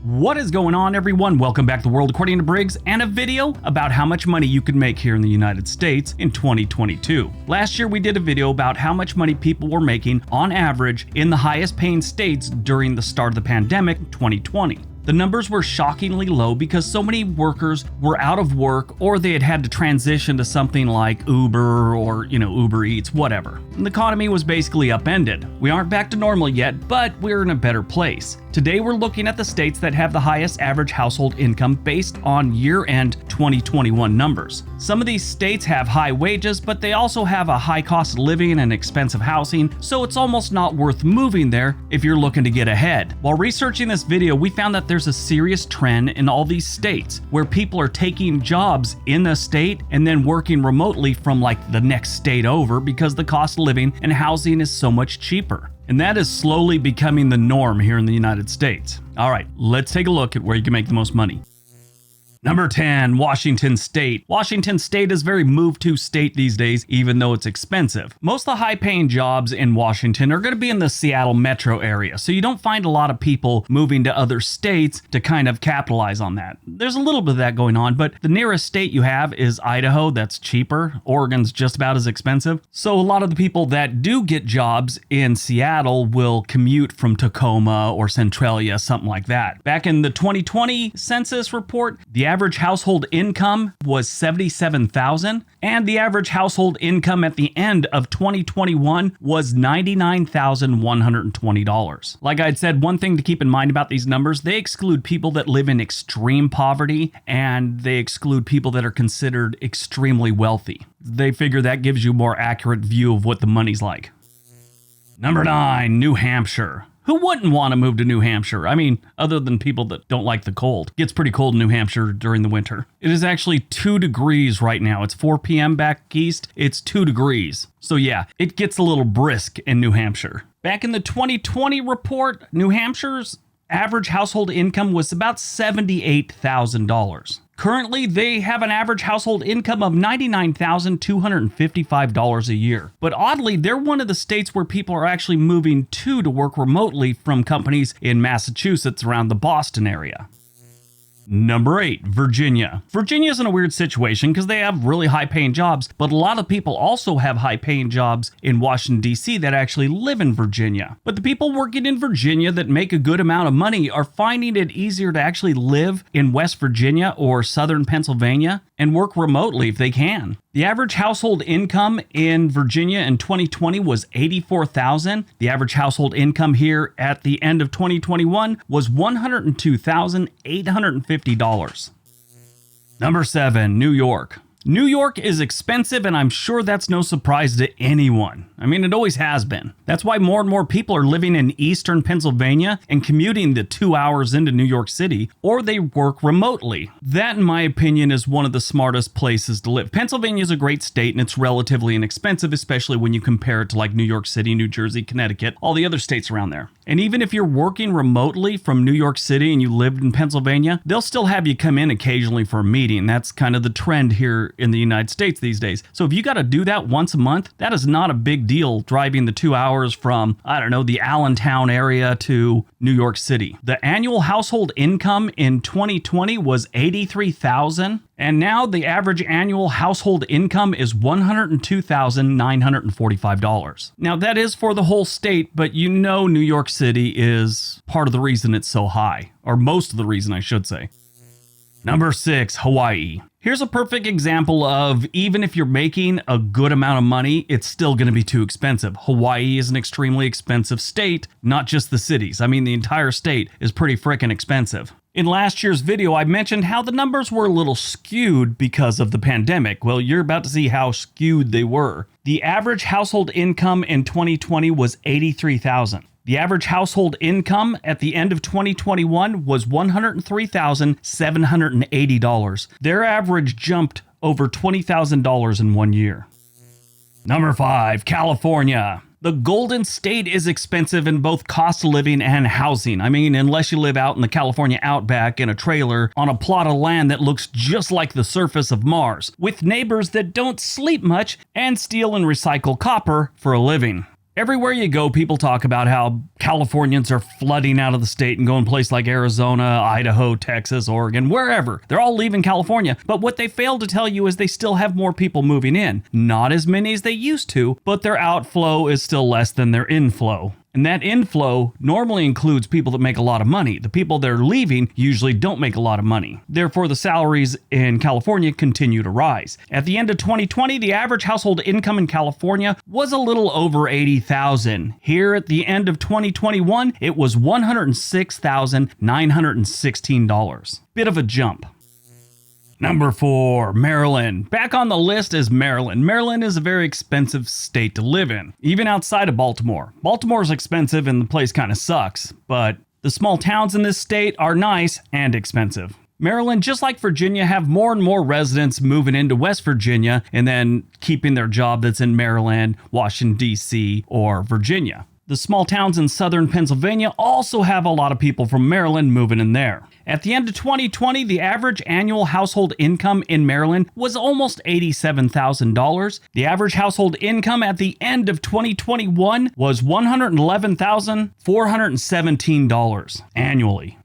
What is going on, everyone? Welcome back to The World According to Briggs and a video about how much money you could make here in the United States in 2022. Last year we did a video about how much money people were making on average in the highest paying states during the start of the pandemic, 2020. The numbers were shockingly low because so many workers were out of work or they had to transition to something like Uber or, Uber Eats, whatever. And the economy was basically upended. We aren't back to normal yet, but we're in a better place. Today we're looking at the states that have the highest average household income based on year-end 2021 numbers. Some of these states have high wages, but they also have a high cost of living and expensive housing, so it's almost not worth moving there if you're looking to get ahead. While researching this video, we found that there's a serious trend in all these states where people are taking jobs in a state and then working remotely from like the next state over because the cost of living and housing is so much cheaper. And that is slowly becoming the norm here in the United States. All right, let's take a look at where you can make the most money. Number 10, Washington State. Washington State is a very move-to state these days, even though it's expensive. Most of the high-paying jobs in Washington are going to be in the Seattle metro area, so you don't find a lot of people moving to other states to kind of capitalize on that. There's a little bit of that going on, but the nearest state you have is Idaho. That's cheaper. Oregon's just about as expensive. So a lot of the people that do get jobs in Seattle will commute from Tacoma or Centralia, something like that. Back in the 2020 census report, the average household income was $77,000, and the average household income at the end of 2021 was $99,120. Like I'd said, one thing to keep in mind about these numbers, they exclude people that live in extreme poverty, and they exclude people that are considered extremely wealthy. They figure that gives you a more accurate view of what the money's like. Number 9, New Hampshire. Who wouldn't want to move to New Hampshire? I mean, other than people that don't like the cold. It gets pretty cold in New Hampshire during the winter. It is actually 2 degrees right now. It's 4 p.m. back east. It's 2 degrees. So yeah, it gets a little brisk in New Hampshire. Back in the 2020 report, New Hampshire's average household income was about $78,000. Currently, they have an average household income of $99,255 a year. But oddly, they're one of the states where people are actually moving to work remotely from companies in Massachusetts around the Boston area. Number 8, Virginia. Virginia's in a weird situation because they have really high-paying jobs, but a lot of people also have high-paying jobs in Washington, D.C. that actually live in Virginia. But the people working in Virginia that make a good amount of money are finding it easier to actually live in West Virginia or southern Pennsylvania and work remotely if they can. The average household income in Virginia in 2020 was $84,000. The average household income here at the end of 2021 was $102,850. Number 7, New York. New York is expensive, and I'm sure that's no surprise to anyone. I mean, it always has been. That's why more and more people are living in eastern Pennsylvania and commuting the 2 hours into New York City, or they work remotely. That, in my opinion, is one of the smartest places to live. Pennsylvania is a great state, and it's relatively inexpensive, especially when you compare it to like New York City, New Jersey, Connecticut, all the other states around there. And even if you're working remotely from New York City and you lived in Pennsylvania, they'll still have you come in occasionally for a meeting. That's kind of the trend here in the United States these days. So if you got to do that once a month, that is not a big deal driving the 2 hours from, the Allentown area to New York City. The annual household income in 2020 was $83,000. And now the average annual household income is $102,945. Now that is for the whole state, but New York City is part of the reason it's so high, or most of the reason I should say. Number 6, Hawaii. Here's a perfect example of even if you're making a good amount of money, it's still going to be too expensive. Hawaii is an extremely expensive state, not just the cities. I mean, the entire state is pretty frickin' expensive. In last year's video, I mentioned how the numbers were a little skewed because of the pandemic. Well, you're about to see how skewed they were. The average household income in 2020 was $83,000. The average household income at the end of 2021 was $103,780. Their average jumped over $20,000 in 1 year. Number 5, California. The Golden State is expensive in both cost of living and housing. I mean, unless you live out in the California outback in a trailer on a plot of land that looks just like the surface of Mars, with neighbors that don't sleep much and steal and recycle copper for a living. Everywhere you go, people talk about how Californians are flooding out of the state and going places like Arizona, Idaho, Texas, Oregon, wherever. They're all leaving California. But what they fail to tell you is they still have more people moving in. Not as many as they used to, but their outflow is still less than their inflow. And that inflow normally includes people that make a lot of money. The people that are leaving usually don't make a lot of money. Therefore, the salaries in California continue to rise. At the end of 2020, the average household income in California was a little over $80,000. Here at the end of 2021, it was $106,916. Bit of a jump. Number 4, Maryland. Back on the list is Maryland. Maryland is a very expensive state to live in, even outside of Baltimore. Baltimore's expensive and the place kind of sucks, but the small towns in this state are nice and expensive. Maryland, just like Virginia, have more and more residents moving into West Virginia and then keeping their job that's in Maryland, Washington, D.C., or Virginia. The small towns in southern Pennsylvania also have a lot of people from Maryland moving in there. At the end of 2020, the average annual household income in Maryland was almost $87,000. The average household income at the end of 2021 was $111,417 annually.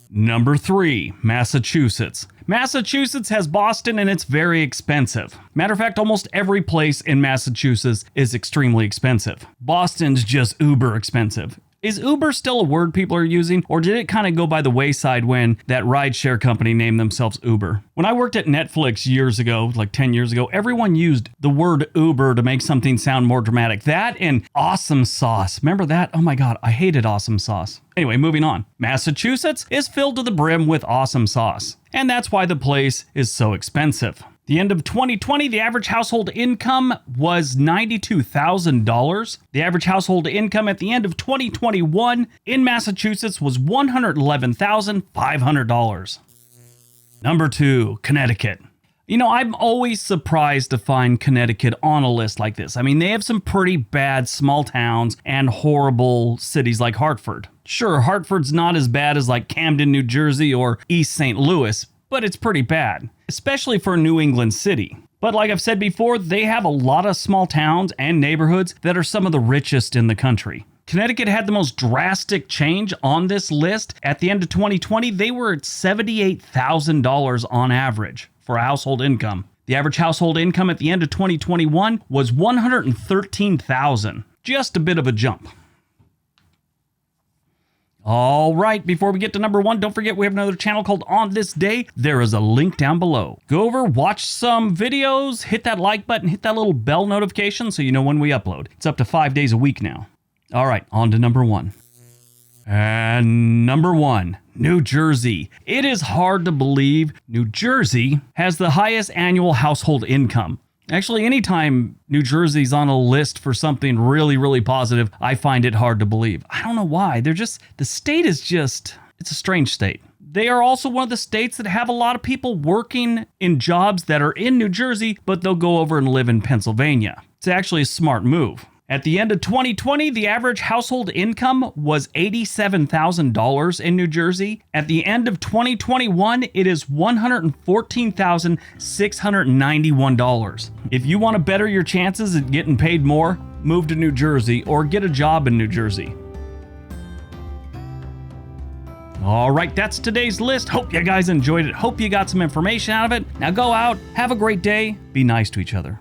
Number 3, Massachusetts. Massachusetts has Boston and it's very expensive. Matter of fact, almost every place in Massachusetts is extremely expensive. Boston's just uber expensive. Is Uber still a word people are using, or did it kind of go by the wayside when that rideshare company named themselves Uber? When I worked at Netflix years ago, like 10 years ago, everyone used the word Uber to make something sound more dramatic. That and awesome sauce. Remember that? Oh my God, I hated awesome sauce. Anyway, moving on. Massachusetts is filled to the brim with awesome sauce, and that's why the place is so expensive. The end of 2020, the average household income was $92,000. The average household income at the end of 2021 in Massachusetts was $111,500. Number 2, Connecticut. You know, I'm always surprised to find Connecticut on a list like this. I mean, they have some pretty bad small towns and horrible cities like Hartford. Sure, Hartford's not as bad as like Camden, New Jersey or East St. Louis, but it's pretty bad, especially for a New England city. But like I've said before, they have a lot of small towns and neighborhoods that are some of the richest in the country. Connecticut had the most drastic change on this list. At the end of 2020, they were at $78,000 on average for a household income. The average household income at the end of 2021 was $113,000. Just a bit of a jump. All right, before we get to number 1, don't forget we have another channel called On This Day. There is a link down below. Go over, watch some videos, hit that like button, hit that little bell notification so you know when we upload. It's up to 5 days a week now. All right, on to number 1. And number 1, New Jersey. It is hard to believe New Jersey has the highest annual household income. Actually, anytime New Jersey's on a list for something really, really positive, I find it hard to believe. I don't know why. The state is just, it's a strange state. They are also one of the states that have a lot of people working in jobs that are in New Jersey, but they'll go over and live in Pennsylvania. It's actually a smart move. At the end of 2020, the average household income was $87,000 in New Jersey. At the end of 2021, it is $114,691. If you want to better your chances at getting paid more, move to New Jersey or get a job in New Jersey. All right, that's today's list. Hope you guys enjoyed it. Hope you got some information out of it. Now go out, have a great day, be nice to each other.